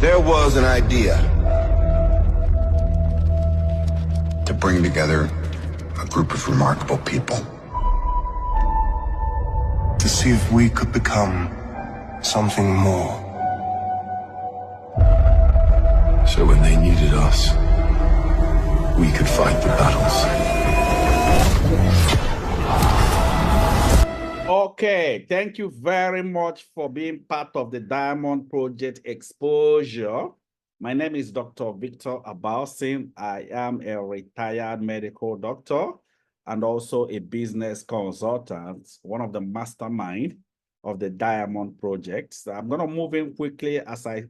There was an idea to bring together a group of remarkable people to see if we could become something more. So when they needed us, we could fight the battles. Okay, thank you very much for being part of the Diamond Project Exposure. My name is Dr. Victor Abalsin. I am a retired medical doctor and also a business consultant, one of the mastermind of the Diamond Project. So I'm going to move in quickly as I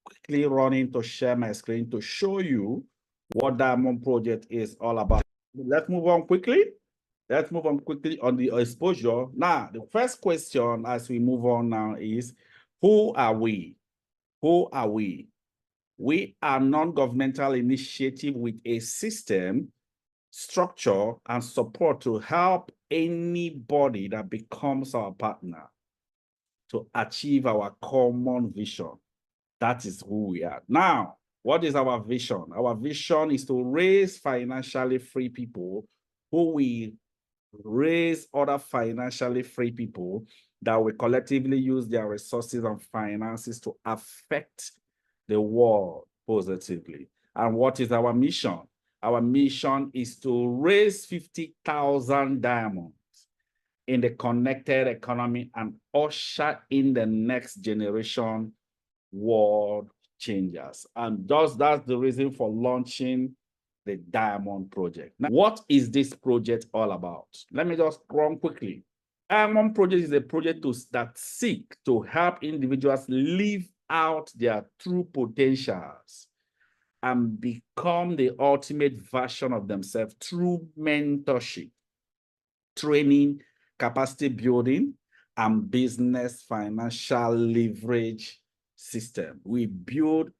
quickly run in to share my screen to show you what Diamond Project is all about. Let's move on quickly. Let's move on quickly on the exposure. Now, the first question as we move on now is, who are we? Who are we? We are a non-governmental initiative with a system, structure, and support to help anybody that becomes our partner to achieve our common vision. That is who we are. Now, what is our vision? Our vision is to raise financially free people who will raise other financially free people that will collectively use their resources and finances to affect the world positively. And what is our mission? Our mission is to raise 50,000 diamonds in the connected economy and usher in the next generation world changers. And thus, that's the reason for launching the Diamond Project. Now, what is this project all about? Let me just run quickly. Diamond Project is a project that seeks to help individuals live out their true potentials and become the ultimate version of themselves through mentorship, training, capacity building, and business financial leverage system. We build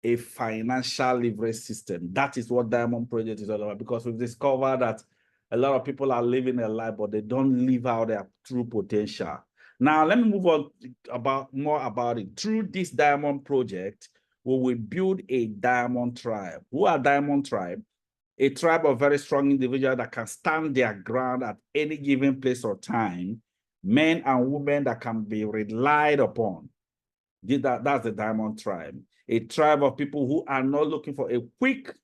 a financial leverage system. That is what Diamond Project is all about, because we've discovered that a lot of people are living a life, but they don't live out their true potential. Now, let me move on more about it. Through this Diamond Project, we will build a Diamond Tribe. Who are Diamond Tribe? A tribe of very strong individuals that can stand their ground at any given place or time, men and women that can be relied upon. That's the Diamond Tribe. A tribe of people who are not looking for a quick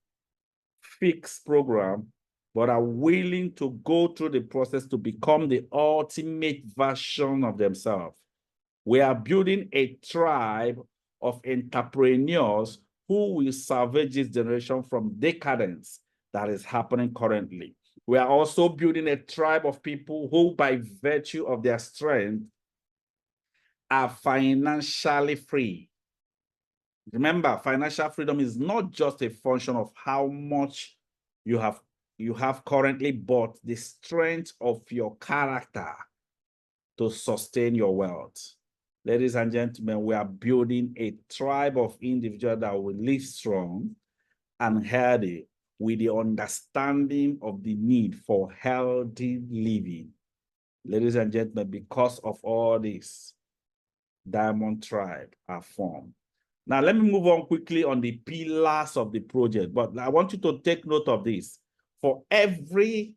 fix program, but are willing to go through the process to become the ultimate version of themselves. We are building a tribe of entrepreneurs who will salvage this generation from decadence that is happening currently. We are also building a tribe of people who, by virtue of their strength, are financially free. Remember, financial freedom is not just a function of how much you have currently, but the strength of your character to sustain your wealth. Ladies and gentlemen, we are building a tribe of individuals that will live strong and healthy with the understanding of the need for healthy living. Ladies and gentlemen, because of all this, Diamond Tribe are formed. Now, let me move on quickly on the pillars of the project, but I want you to take note of this. For every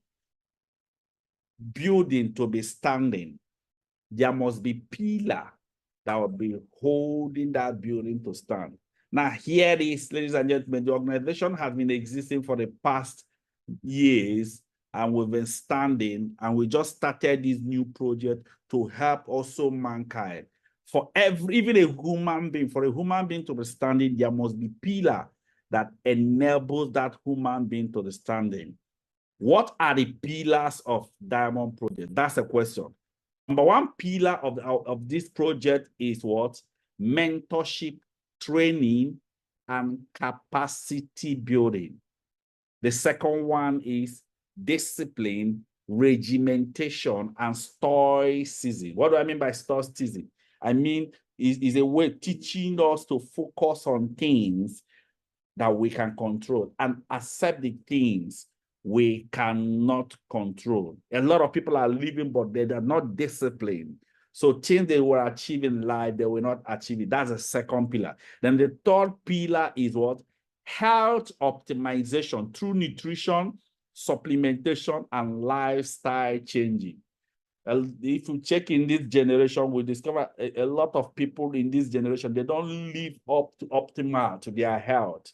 building to be standing, there must be pillar that will be holding that building to stand. Now, here it is, ladies and gentlemen, the organization has been existing for the past years, and we've been standing, and we just started this new project to help also mankind. For even a human being, for a human being to be standing, there must be pillar that enables that human being to be standing. What are the pillars of Diamond Project? That's a question. Number one pillar of this project is what? Mentorship, training, and capacity building. The second one is discipline, regimentation, and stoicism. What do I mean by stoicism? I mean, is a way teaching us to focus on things that we can control and accept the things we cannot control. A lot of people are living, but they are not disciplined. So things they were achieving in life, they will not achieve it. That's the second pillar. Then the third pillar is what? Health optimization through nutrition, supplementation, and lifestyle changing. If you check in this generation, we discover a lot of people in this generation, they don't live up to optimal to their health.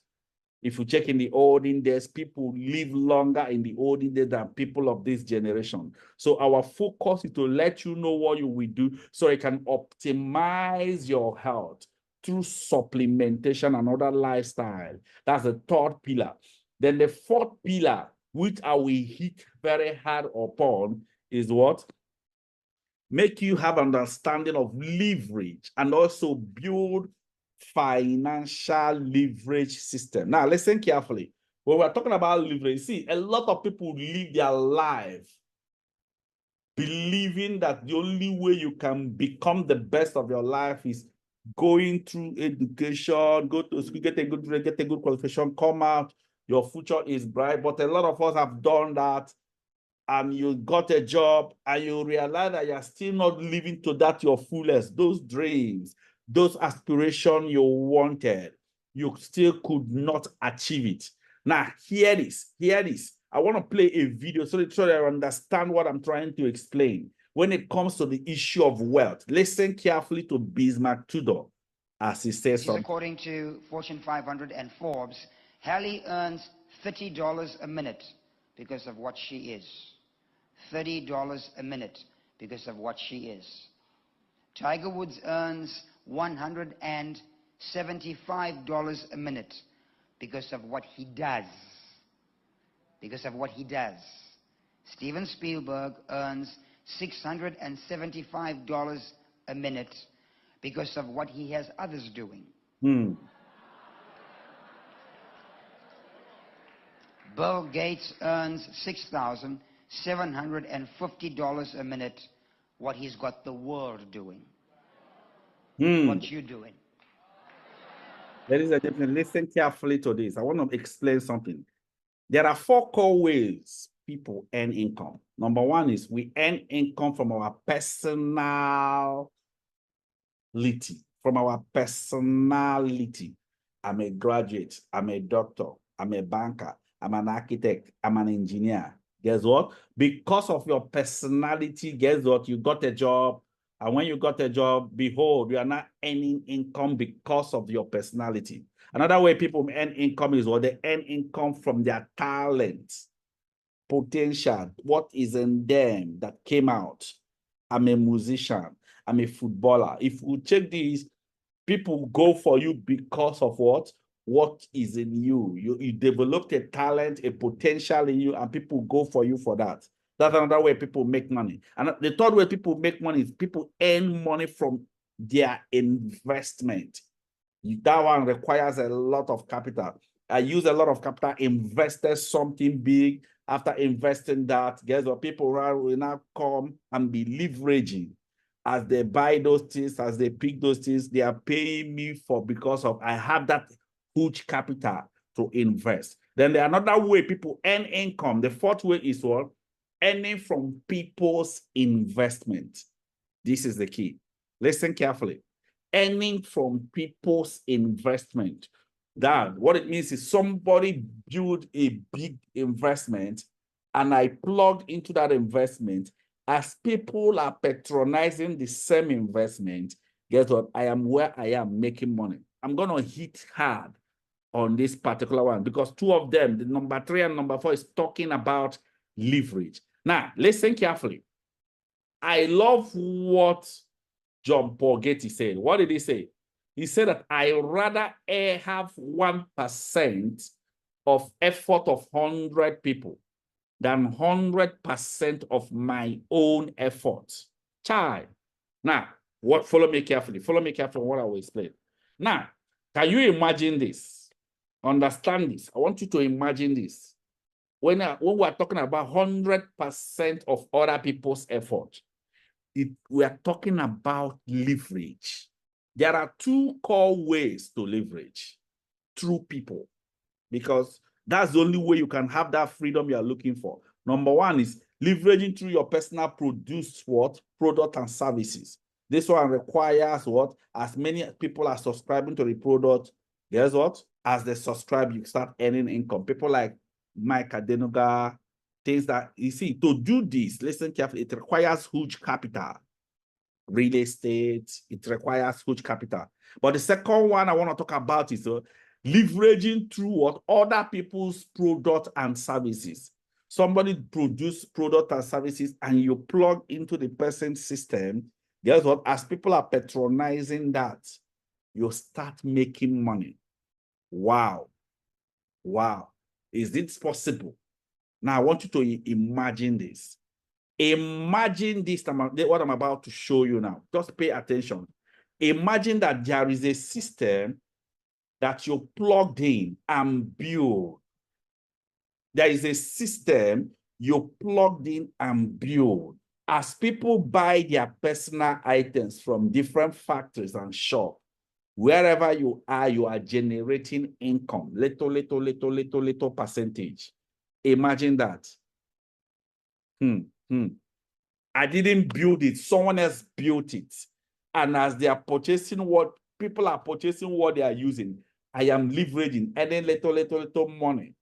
If you check in the olden days, people live longer in the olden days than people of this generation. So our focus is to let you know what you will do so you can optimize your health through supplementation and other lifestyle. That's the third pillar. Then the fourth pillar, which I will hit very hard upon, is what? Make you have understanding of leverage and also build financial leverage system. Now, listen carefully. When we're talking about leverage, see, a lot of people live their life believing that the only way you can become the best of your life is going through education, go to school, get a good qualification, come out, your future is bright. But a lot of us have done that, and you got a job, and you realize that you're still not living to that your fullest. Those dreams, those aspirations you wanted, you still could not achieve it. Now, hear this. I want to play a video so that you understand what I'm trying to explain. When it comes to the issue of wealth, listen carefully to Bismarck Tudor as he says something. According to Fortune 500 and Forbes, Hallie earns $30 a minute because of what she is. $30 a minute because of what she is. Tiger Woods earns $175 a minute because of what he does. Steven Spielberg earns $675 a minute because of what he has others doing. Bill Gates earns $6,750 a minute, what he's got the world doing. What you doing? Ladies and gentlemen, listen carefully to this. I want to explain something. There are 4 core ways people earn income. Number 1 is we earn income from our personality. I'm a graduate, I'm a doctor, I'm a banker, I'm an architect, I'm an engineer. Guess what? Because of your personality, guess what? You got a job. And when you got a job, behold, you are not earning income because of your personality. Another way people earn income is what they earn income from their talent, potential, what is in them that came out. I'm a musician. I'm a footballer. If you check these, people go for you because of what? What is in you. You developed a talent, a potential in you, and people go for you for that. That's another way people make money. And the third way people make money is people earn money from their investment. That one requires a lot of capital. I use a lot of capital, invested something big. After investing that, guess what? People will now come and be leveraging. As they buy those things, as they pick those things, they are paying me for because of I have that huge capital to invest. Then there another way people earn income. The fourth way is what? Earning from people's investment. This is the key. Listen carefully. Earning from people's investment. That what it means is somebody built a big investment and I plugged into that investment. As people are patronizing the same investment, guess what? I am where I am making money. I'm going to hit hard on this particular one because 2 of them, the number 3 and number 4, is talking about leverage. Now, listen carefully. I love what John Paul Getty said. What did he say? He said that I rather have 1% of effort of 100 people than 100% of my own effort. Child. Now, follow me carefully. Follow me carefully on what I will explain. Now, can you imagine this? Understand this. I want you to imagine this. When we're talking about 100% of other people's effort, we are talking about leverage. There are 2 core ways to leverage through people, because that's the only way you can have that freedom you are looking for. Number 1 is leveraging through your personal produced product and services. This one requires what? As many people are subscribing to the product, guess what? As they subscribe, you start earning income. People like Mike Adenuga, things that you see, to do this, listen carefully, it requires huge capital. Real estate, it requires huge capital. But the second one I want to talk about is leveraging through what other people's product and services. Somebody produce product and services and you plug into the person's system. Guess what? As people are patronizing that, you start making money. Wow. Wow. Is it possible? Now I want you to imagine this. Imagine this, what I'm about to show you now. Just pay attention. Imagine that there is a system that you plugged in and build. There is a system you plugged in and build. As people buy their personal items from different factories and shops, wherever you are generating income, little percentage. Imagine that. I didn't build it, someone else built it. And as they are purchasing what people are purchasing, what they are using, I am leveraging, earning little money,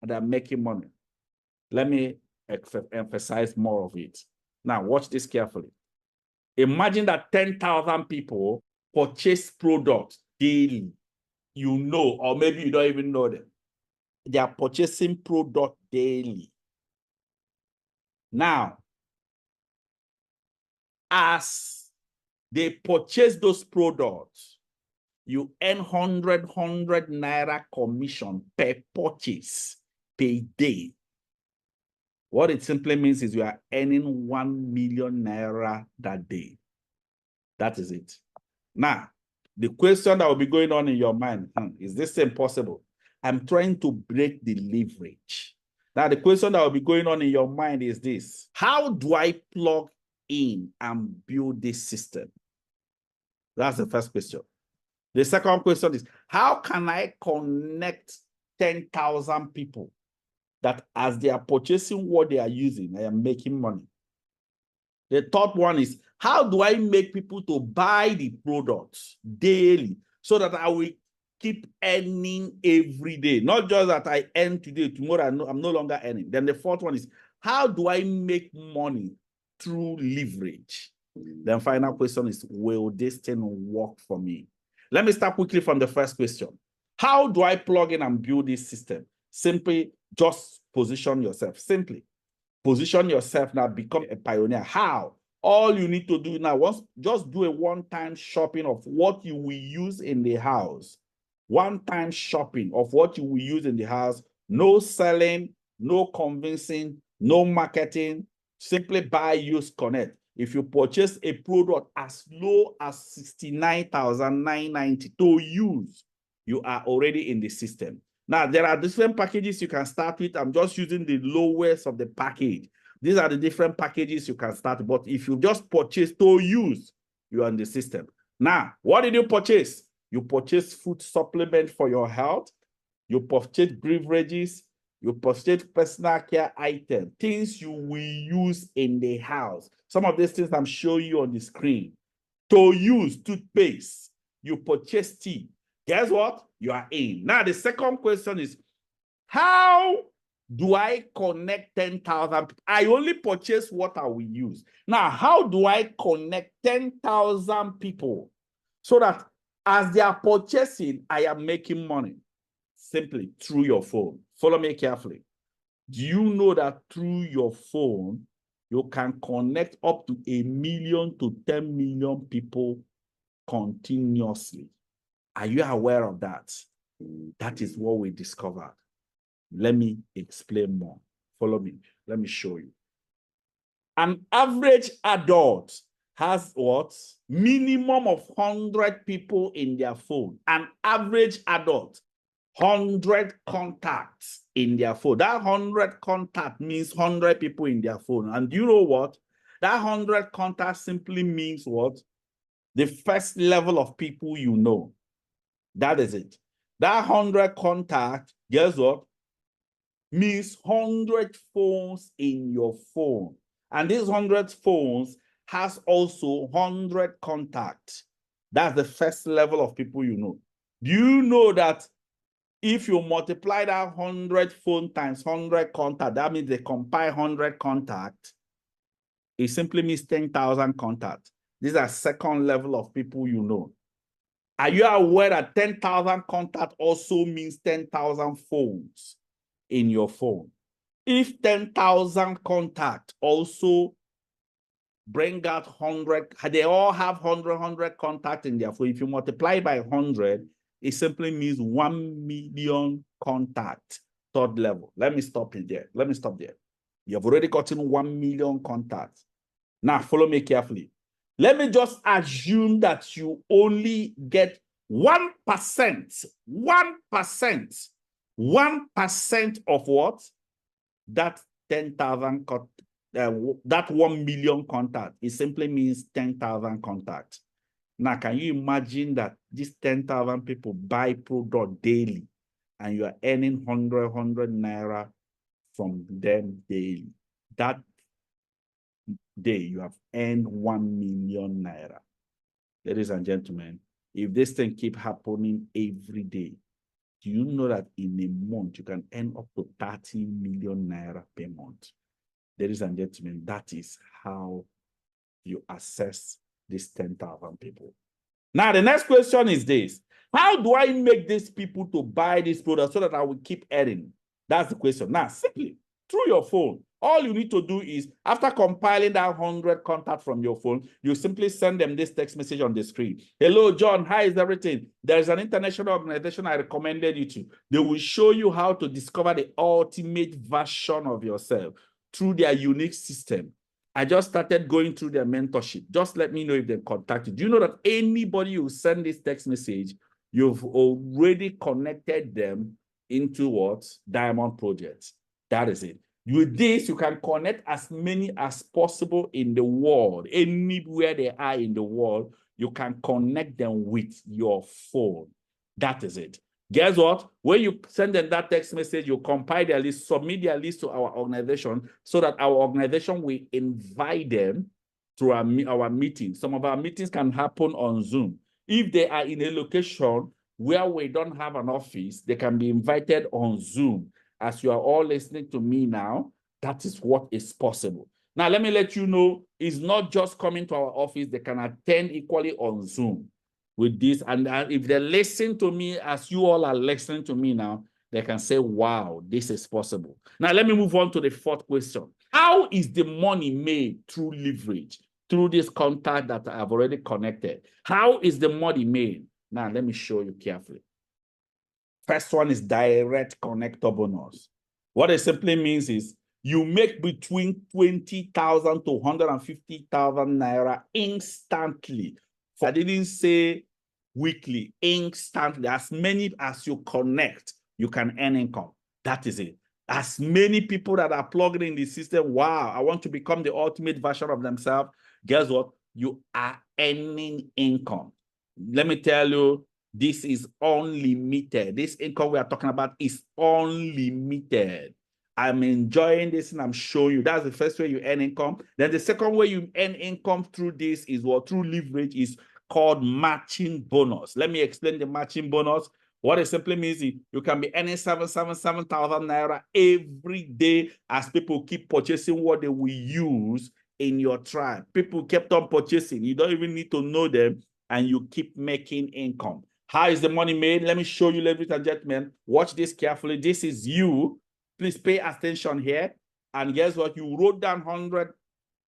and I'm making money. Let me emphasize more of it. Now, watch this carefully. Imagine that 10,000 people purchase products daily. You know, or maybe you don't even know them. They are purchasing product daily. Now, as they purchase those products, you earn 100 naira commission per purchase per day. What it simply means is you are earning 1 million naira that day. That is it. Now, the question that will be going on in your mind, is this impossible? I'm trying to break the leverage. Now, the question that will be going on in your mind is this: how do I plug in and build this system? That's the first question. The second question is, how can I connect 10,000 people that as they are purchasing what they are using, I am making money? The third one is, how do I make people to buy the products daily so that I will keep earning every day? Not just that I earn today, tomorrow I'm no longer earning. Then the fourth one is, how do I make money through leverage? Then final question is, will this thing work for me? Let me start quickly from the first question. How do I plug in and build this system? Simply just position yourself. Simply position yourself now, become a pioneer. How? All you need to do now, just do a one-time shopping of what you will use in the house. One-time shopping of what you will use in the house. No selling, no convincing, no marketing. Simply buy, use, connect. If you purchase a product as low as 69,990 to use, you are already in the system. Now, there are different packages you can start with. I'm just using the lowest of the package. These are the different packages you can start. But if you just purchase to use, you're in the system. Now, what did you purchase? You purchase food supplement for your health. You purchase beverages. You purchase personal care items, things you will use in the house. Some of these things I'm showing you on the screen. To use toothpaste, you purchase tea. Guess what? You are in. Now, the second question is, how do I connect 10,000 people? I only purchase what I will use. Now, how do I connect 10,000 people so that as they are purchasing, I am making money? Simply through your phone. Follow me carefully. Do you know that through your phone, you can connect up to 1 million to 10 million people continuously? Are you aware of that? That is what we discovered. Let me explain more. Follow me. Let me show you. An average adult has what? Minimum of 100 people in their phone. An average adult. 100 contacts in their phone. That 100 contact means 100 people in their phone. And do you know what? That 100 contacts simply means what? The first level of people you know. That is it. That 100 contacts, guess what? Means 100 phones in your phone. And these 100 phones has also 100 contacts. That's the first level of people you know. Do you know that if you multiply that 100 phone times 100 contact, that means they compile 100 contacts. It simply means 10,000 contacts. These are second level of people you know. Are you aware that 10,000 contacts also means 10,000 phones in your phone? If 10,000 contacts also bring out 100, they all have 100 contacts in their phone. If you multiply by 100, it simply means 1 million contacts, third level. Let me stop it there. Let me stop there. You have already gotten 1 million contacts. Now, follow me carefully. Let me just assume that you only get 1%, 1% of what? That 10,000, that 1 million contact. It simply means 10,000 contacts. Now, can you imagine that these 10,000 people buy product daily and you are earning 100 naira from them daily? That day, you have earned 1 million naira. Ladies and gentlemen, if this thing keep happening every day, do you know that in a month, you can earn up to 30 million naira per month? Ladies and gentlemen, that is how you assess these 10,000 people. Now, the next question is this. How do I make these people to buy this product so that I will keep earning? That's the question. Now, simply through your phone, all you need to do is, after compiling that 100 contacts from your phone, you simply send them this text message on the screen. Hello, John. How is everything? There is an international organization I recommended you to. They will show you how to discover the ultimate version of yourself through their unique system. I just started going through their mentorship. Just let me know if they contacted. Do you know that anybody who send this text message, you've already connected them into what? Diamond Projects. That is it. With this, you can connect as many as possible in the world. Anywhere they are in the world, you can connect them with your phone. That is it. Guess what? When you send them that text message, you compile their list, submit their list to our organization so that our organization will invite them to our meetings. Some of our meetings can happen on Zoom. If they are in a location where we don't have an office, they can be invited on Zoom. As you are all listening to me now, that is what is possible. Now, let me let you know, it's not just coming to our office. They can attend equally on Zoom with this. And if they listen to me as you all are listening to me now, they can say, wow, this is possible. Now, let me move on to the fourth question. How is the money made through leverage, through this contact that I've already connected? How is the money made? Now, let me show you carefully. First one is direct connector bonus. What it simply means is you make between 20,000 to 150,000 naira instantly. I didn't say weekly, instantly. As many as you connect, you can earn income. That is it. As many people that are plugged in the system, wow, I want to become the ultimate version of themselves. Guess what? You are earning income. Let me tell you, this is unlimited. This income we are talking about is unlimited. I'm enjoying this and I'm showing you. That's the first way you earn income. Then the second way you earn income through this is what? Through leverage is called matching bonus. Let me explain the matching bonus. What it simply means is you can be earning 7,000 naira every day as people keep purchasing what they will use in your tribe. People kept on purchasing. You don't even need to know them and you keep making income. How is the money made? Let me show you, ladies and gentlemen. Watch this carefully. This is you. Please pay attention here. And guess what? You wrote down 100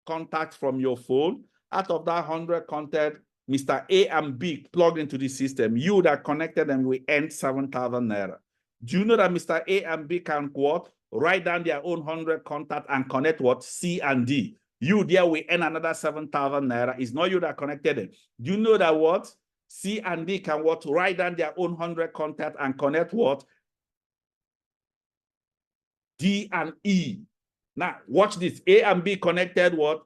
contacts from your phone. Out of that 100 contacts, Mr. A and B plugged into the system. You that connected them will earn 7,000 naira. Do you know that Mr. A and B can what? Write down their own 100 contacts and connect what? C and D. You there will earn another 7,000 naira. It's not you that connected them. Do you know that what? C and D can what? Write down their own 100 contacts and connect what? D and E. Now, watch this. A and B connected what?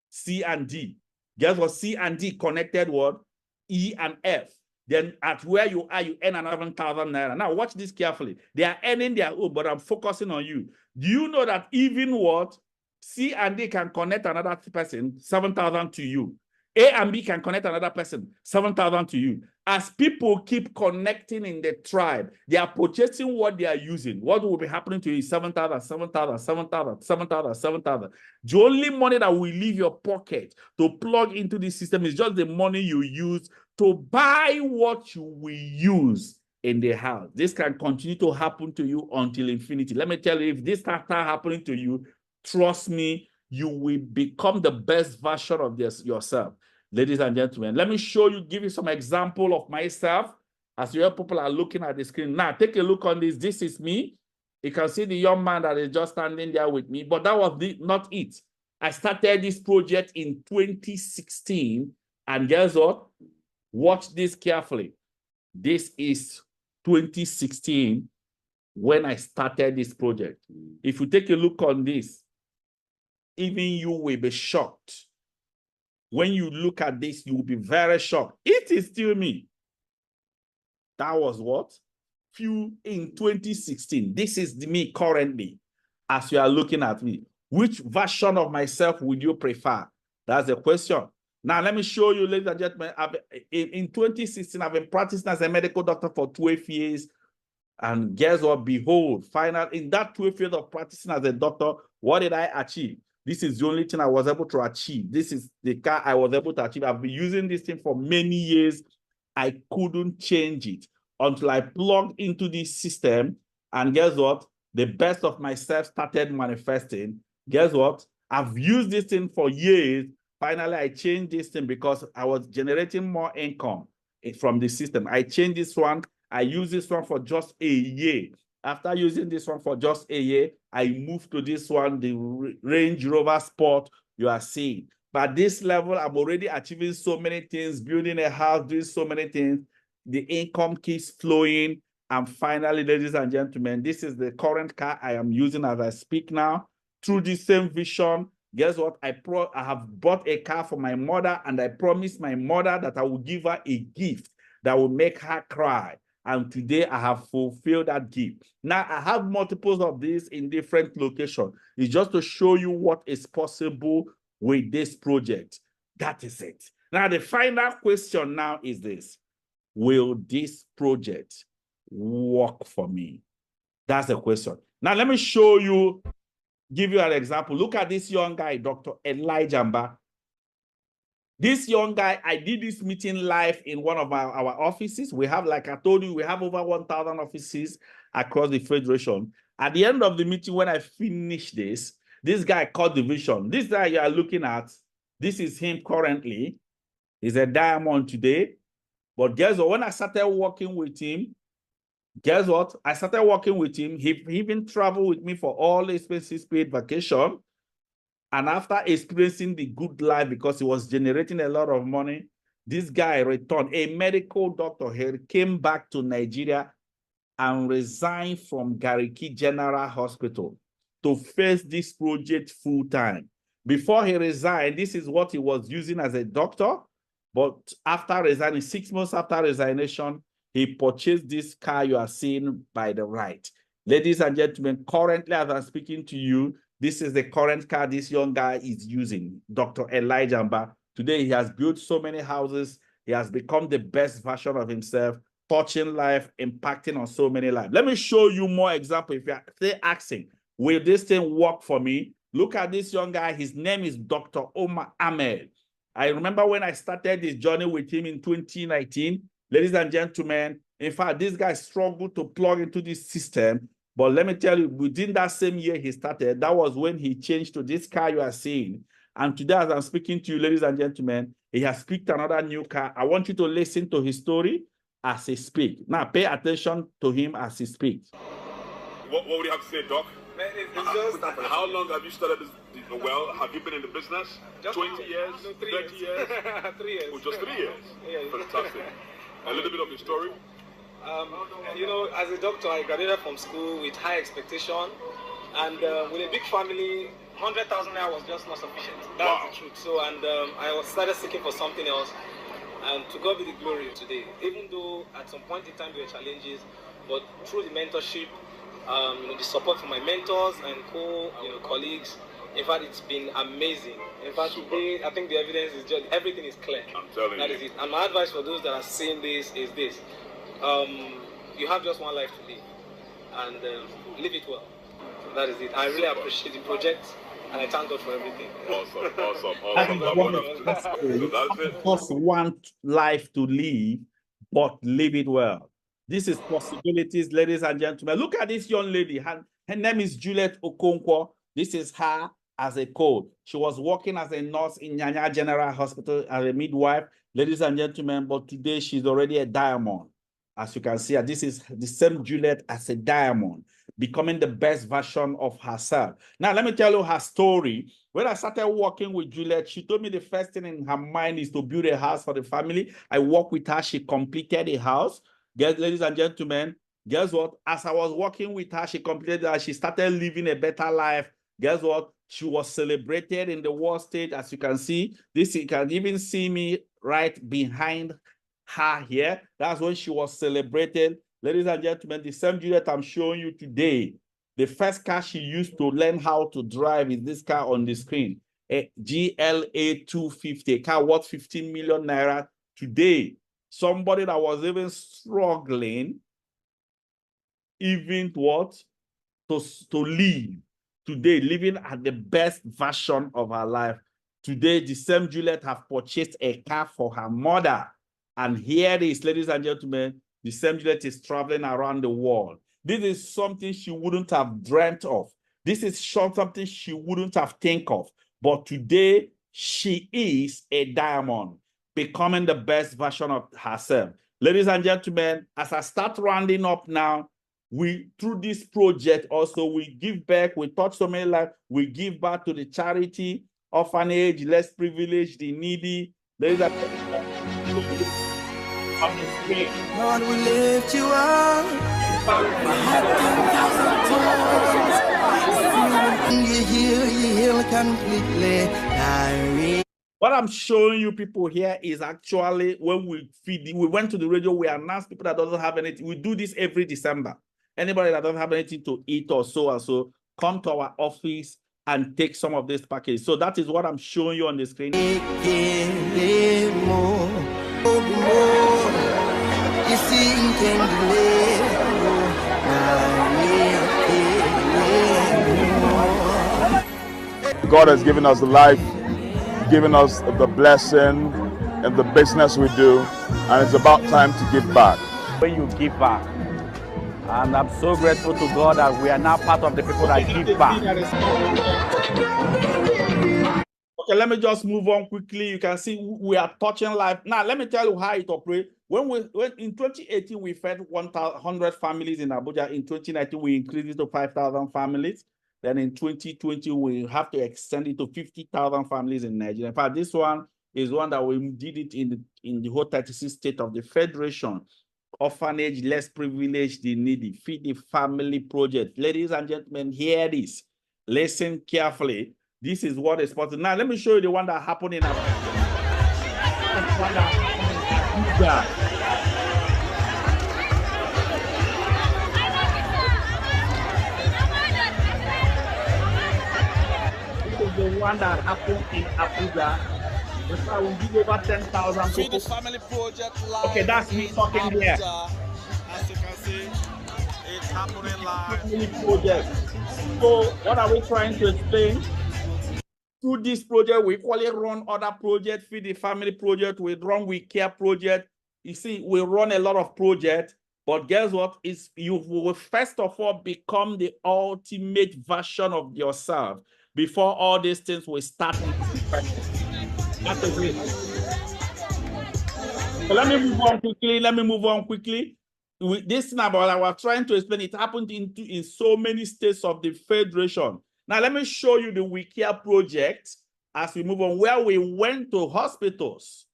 C and D. Guess what? C and D connected what? E and F. Then at where you are, you earn another 1,000 naira. Now, watch this carefully. They are earning their own, but I'm focusing on you. Do you know that even what? C and D can connect another person, 7,000 to you. A and B can connect another person, 7,000 to you. As people keep connecting in the tribe, they are purchasing what they are using. What will be happening to you is 7,000, 7,000, 7,000, 7,000, 7,000. The only money that will leave your pocket to plug into this system is just the money you use to buy what you will use in the house. This can continue to happen to you until infinity. Let me tell you, if this starts happening to you, trust me, you will become the best version of yourself. Ladies and gentlemen, let me show you, give you some example of myself as your people are looking at the screen. Now, take a look on this. This is me. You can see the young man that is just standing there with me, but that was not it. I started this project in 2016, and guess what? Watch this carefully. This is 2016 when I started this project. If you take a look on this, even you will be shocked. When you look at this, you will be very shocked. It is still me. That was what? Few in 2016. This is me currently, as you are looking at me. Which version of myself would you prefer? That's the question. Now, let me show you, ladies and gentlemen. In 2016, I've been practicing as a medical doctor for 12 years. And guess what? Behold, in that 12 years of practicing as a doctor, what did I achieve? This is the only thing I was able to achieve. This is the car I was able to achieve. I've been using this thing for many years. I couldn't change it until I plugged into this system. And guess what? The best of myself started manifesting. Guess what? I've used this thing for years. Finally, I changed this thing because I was generating more income from the system. I changed this one. I used this one for just a year. After using this one for just a year, I moved to this one, the Range Rover Sport you are seeing. But at this level, I'm already achieving so many things, building a house, doing so many things. The income keeps flowing. And finally, ladies and gentlemen, this is the current car I am using as I speak now. Through the same vision, guess what? I have bought a car for my mother, and I promised my mother that I will give her a gift that will make her cry. And today I have fulfilled that gift. Now I have multiples of these in different locations. It's just to show you what is possible with this project. That is it. Now the final question now is this: will this project work for me? That's the question. Now let me show you, give you an example. Look at this young guy, Dr. Elijah Mba. This young guy, I did this meeting live in one of our offices. We have, like I told you, we have over 1,000 offices across the Federation. At the end of the meeting, when I finished this guy caught the vision. This guy you are looking at, this is him currently. He's a diamond today. But guess what? When I started working with him, guess what? I started working with him. He even traveled with me for all the expenses paid vacation. And after experiencing the good life, because he was generating a lot of money, this guy returned, a medical doctor. He came back to Nigeria and resigned from Gariki General Hospital to face this project full time. Before he resigned, this is what he was using as a doctor. But after resigning, 6 months after resignation, he purchased this car you are seeing by the right. Ladies and gentlemen, currently as I'm speaking to you, this is the current car this young guy is using, Dr. Elijah Mba. Today, he has built so many houses. He has become the best version of himself, touching life, impacting on so many lives. Let me show you more examples. If you're still asking, will this thing work for me? Look at this young guy. His name is Dr. Omar Ahmed. I remember when I started this journey with him in 2019. Ladies and gentlemen, in fact, this guy struggled to plug into this system. But let me tell you, within that same year he started, that was when he changed to this car you are seeing. And today, as I'm speaking to you, ladies and gentlemen, he has picked another new car. I want you to listen to his story as he speaks. Now, pay attention to him as he speaks. What would you have to say, Doc? How long have you started this? Well, have you been in the business? Just 20 years? No, 3 30 years? 3 years. Oh, just 3 years? Yeah. Fantastic. A little bit of your story? You know, as a doctor, I graduated from school with high expectation, and with a big family, 100,000 naira was just not sufficient. That's the truth. So, and I started seeking for something else, and to God be the glory today. Even though at some point in time there were challenges, but through the mentorship, you know, the support from my mentors and colleagues, In fact, it's been amazing. In fact, today, I think the evidence is just, everything is clear. I'm telling That you. is it. And my advice for those that are seeing this is this. You have just one life to live. And live it well. So that is it. I really appreciate the project. And I thank God for everything. Awesome. That is one of the best ways. That's it. Just one life to live, but live it well. This is possibilities, ladies and gentlemen. Look at this young lady. Her name is Juliet Okonkwo. This is her as a code. She was working as a nurse in Nyanya General Hospital as a midwife, ladies and gentlemen, but today she's already a diamond. As you can see, this is the same Juliet as a diamond, becoming the best version of herself. Now, let me tell you her story. When I started working with Juliet, she told me the first thing in her mind is to build a house for the family. I worked with her. She completed a house. Ladies and gentlemen, guess what? As I was working with her, she completed that. She started living a better life. Guess what? She was celebrated in the world stage. As you can see, this you can even see me right behind her here. That's when she was celebrated. Ladies and gentlemen, the same Juliet I'm showing you today, the first car she used to learn how to drive is this car on the screen, a GLA 250, a car worth 15 million naira. Today, somebody that was even struggling, even what? To live. Today, living at the best version of her life. Today, the same Juliet have purchased a car for her mother. And here it is, ladies and gentlemen, the same Juliet is traveling around the world. This is something she wouldn't have dreamt of. This is something she wouldn't have think of. But today, she is a diamond, becoming the best version of herself. Ladies and gentlemen, as I start rounding up now, through this project also, we give back, we touch so many lives, we give back to the charity, orphanage, less privileged, the needy. Ladies and gentlemen, Lord, we lift you up. My heart 10,000 times. You heal completely. What I'm showing you people here is actually when we went to the radio, we announced people that doesn't have anything. We do this every December. Anybody that doesn't have anything to eat or so and so, come to our office and take some of this package. So that is what I'm showing you on the screen. God has given us life, given us the blessing and the business we do, and it's about time to give back. When you give back, and I'm so grateful to God that we are now part of the people that give back. Okay, let me just move on quickly. You can see we are touching life. Now, let me tell you how it operates. When in 2018, we fed 100 families in Abuja. In 2019, we increased it to 5,000 families. Then in 2020, we have to extend it to 50,000 families in Nigeria. In fact, this one is one that we did it in the whole 36 states of the Federation. Orphanage, less privileged, the needy, feed the family project. Ladies and gentlemen, hear this. Listen carefully. This is what is possible. Now, let me show you the one that happened in Abuja. This is the one that happened in Abuja. I will give over 10,000 people. Family project live. Okay, that's me talking here. As you can see, it's happening live. Family project. So, what are we trying to explain? Through this project, we equally run other projects, Feed the Family project, we run We Care project. You see, we run a lot of projects, but guess what? You will first of all become the ultimate version of yourself before all these things will start. That is it. So let me move on quickly. With this number, I was trying to explain, it happened in so many states of the Federation. Now, let me show you the We Care project as we move on, where we went to hospitals.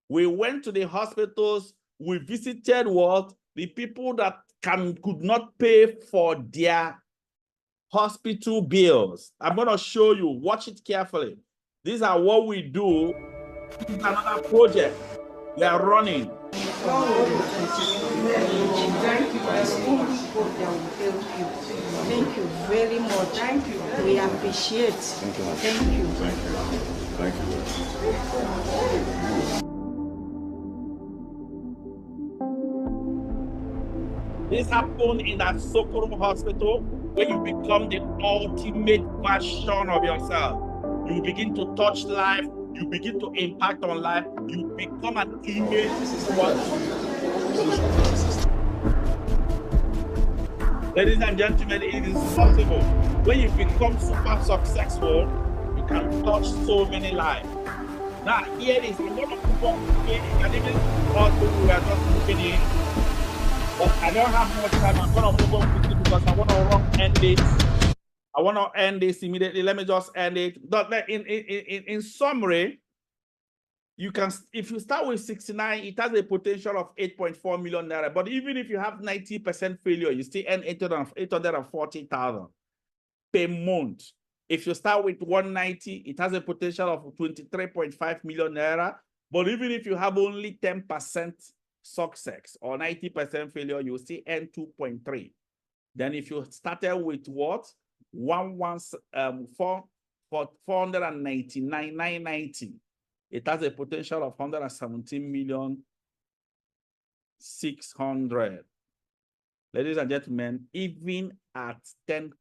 We went to the hospitals. We visited what? The people that could not pay for their hospital bills. I'm going to show you. Watch it carefully. These are what we do. This is another project we are running. hope that will help you. Thank you very much. Thank you. We appreciate. Thank you. Thank you. Thank you. Thank you. This happened in that Socorro hospital where you become the ultimate version of yourself. You begin to touch life. You begin to impact on life. You become an image. Ladies and gentlemen, it is possible. When you become super successful, you can touch so many lives. Now, here is a lot of people here, and even also we are just looking in. But I don't have much time. I'm going to move on quickly because I want to end this. I want to end this immediately. Let me just end it. But in summary, you can, if you start with 69, it has a potential of 8.4 million naira. But even if you have 90% failure, you still earn 840,000 per month. If you start with 190, it has a potential of 23.5 million naira. But even if you have only 10% success or 90% failure, you still earn 2.3. Then if you started with what? 499,990. It has a potential of 117,600,000. Ladies and gentlemen, even at 10%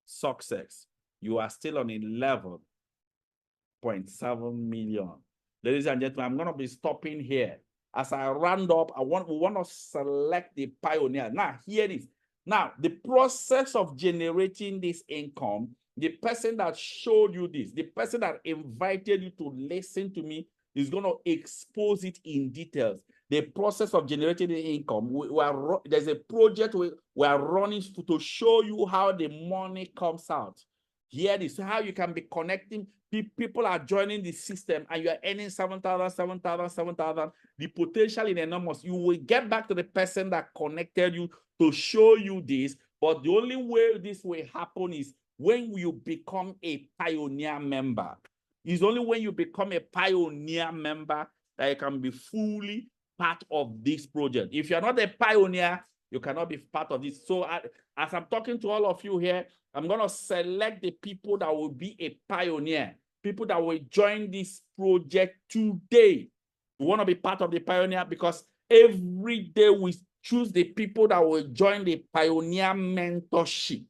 success, you are still on 11.7 million. Ladies and gentlemen, I'm going to be stopping here. As I round up, we want to select the pioneer. Now, here it is. Now, the process of generating this income, the person that showed you this, the person that invited you to listen to me is going to expose it in details. The process of generating the income, there's a project we are running to show you how the money comes out. Here it is, how you can be connecting. People are joining the system and you are earning 7,000, 7,000, 7,000. The potential is enormous. You will get back to the person that connected you to show you this, but the only way this will happen is when you become a pioneer member. It's only when you become a pioneer member that you can be fully part of this project. If you're not a pioneer, you cannot be part of this. So as I'm talking to all of you here, I'm going to select the people that will be a pioneer, people that will join this project today. You want to be part of the pioneer because every day we choose the people that will join the pioneer mentorship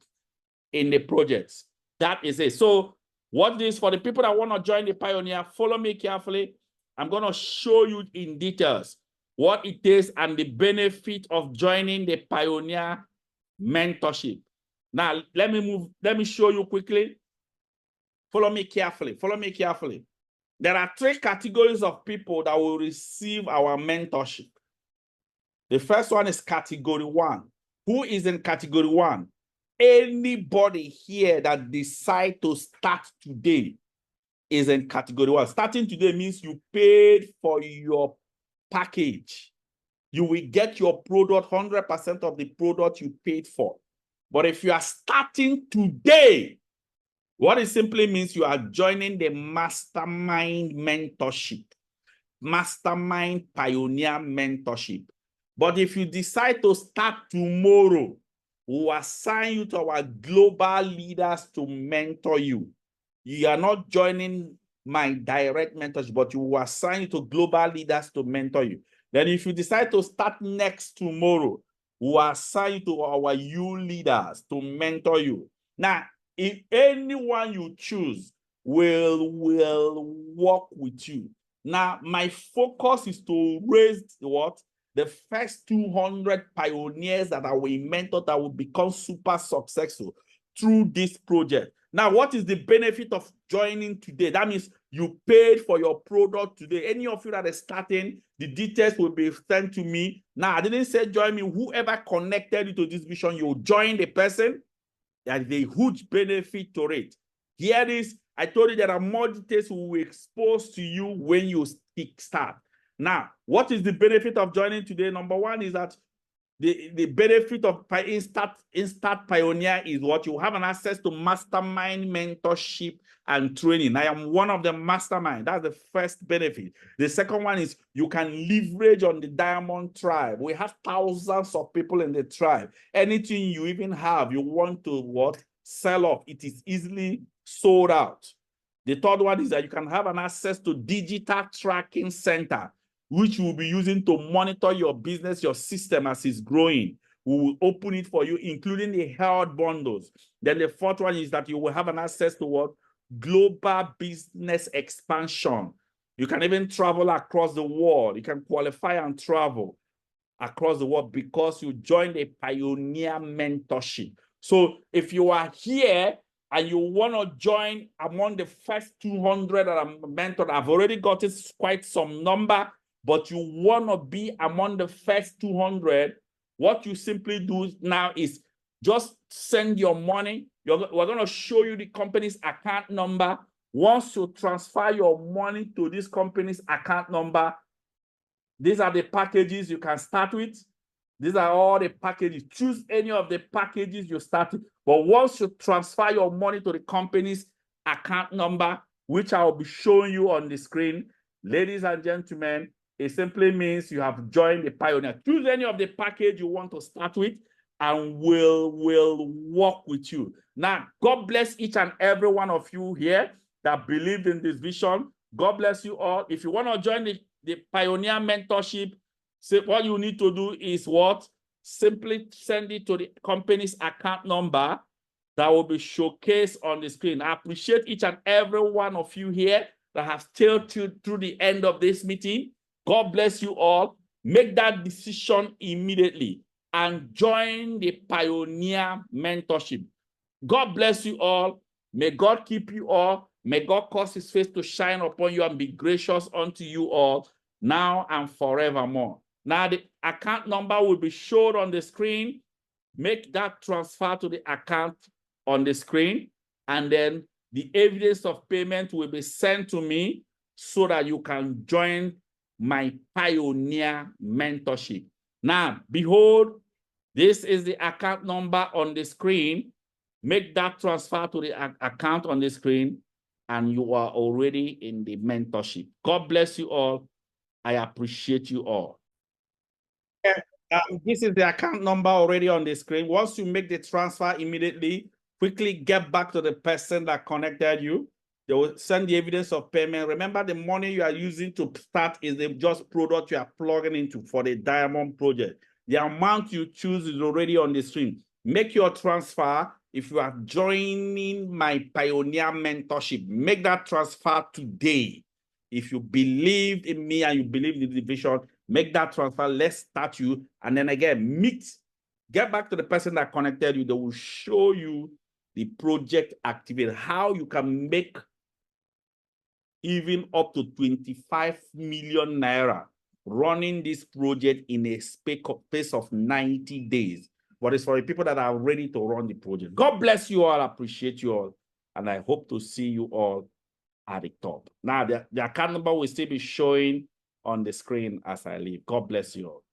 in the projects. That is it. So what is for the people that want to join the pioneer, follow me carefully. I'm going to show you in details what it is and the benefit of joining the pioneer mentorship. Now, let me show you quickly. Follow me carefully. Follow me carefully. There are 3 categories of people that will receive our mentorship. The first one is category 1. Who is in category 1? Anybody here that decide to start today is in category 1. Starting today means you paid for your package. You will get your product, 100% of the product you paid for. But if you are starting today, what it simply means, you are joining the mastermind mentorship, mastermind pioneer mentorship. But if you decide to start tomorrow, we will assign you to our global leaders to mentor you. You are not joining my direct mentorship, but you will assign you to global leaders to mentor you. Then if you decide to start next tomorrow, we will assign you to our U leaders to mentor you. Now, if anyone you choose will work with you. Now, my focus is to raise what? The first 200 pioneers that I will mentor that will become super successful through this project. Now, what is the benefit of joining today? That means you paid for your product today. Any of you that is starting, the details will be sent to me. Now, I didn't say join me. Whoever connected you to this vision, you join the person. There is a huge benefit to it. Here it is. I told you there are more details we will expose to you when you start. Now, what is the benefit of joining today? Number one is that the benefit of Instart Pioneer is what you have an access to mastermind mentorship and training. I am one of the mastermind. That's the first benefit. The second one is you can leverage on the Diamond Tribe. We have thousands of people in the tribe. Anything you even have, you want to what? Sell off. It is easily sold out. The third one is that you can have an access to digital tracking center, which you will be using to monitor your business, your system as it's growing. We will open it for you, including the health bundles. Then the fourth one is that you will have an access to what? Global business expansion. You can even travel across the world. You can qualify and travel across the world because you joined a Pioneer mentorship. So if you are here and you want to join among the first 200 that I'm mentored, I've already got it quite some number, but you want to be among the first 200, what you simply do now is just send your money. We're going to show you the company's account number. Once you transfer your money to this company's account number, these are the packages you can start with. These are all the packages. Choose any of the packages you start with. But once you transfer your money to the company's account number, which I will be showing you on the screen, ladies and gentlemen, it simply means you have joined the Pioneer. Choose any of the package you want to start with, and we'll work with you. Now, God bless each and every one of you here that believed in this vision. God bless you all. If you want to join the Pioneer mentorship, so what you need to do is what? Simply send it to the company's account number that will be showcased on the screen. I appreciate each and every one of you here that have stayed through the end of this meeting. God bless you all. Make that decision immediately and join the Pioneer mentorship. God bless you all. May God keep you all. May God cause his face to shine upon you and be gracious unto you all now and forevermore. Now, the account number will be shown on the screen. Make that transfer to the account on the screen, and then the evidence of payment will be sent to me so that you can join my Pioneer mentorship. Now, behold, this is the account number on the screen. Make that transfer to the account on the screen, and you are already in the mentorship. God bless you all. I appreciate you all. This is the account number already on the screen. Once you make the transfer immediately, quickly get back to the person that connected you. They will send the evidence of payment. Remember, the money you are using to start is the just product you are plugging into for the Diamond project. The amount you choose is already on the screen. Make your transfer. If you are joining my Pioneer mentorship, make that transfer today. If you believe in me and you believe in the vision, make that transfer. Let's start you. And then again, get back to the person that connected you. They will show you the project activity, how you can make even up to 25 million naira running this project in a space of 90 days. But it's for the people that are ready to run the project. God bless you all. I appreciate you all. And I hope to see you all at the top. Now, the account number will still be showing on the screen as I leave. God bless you all.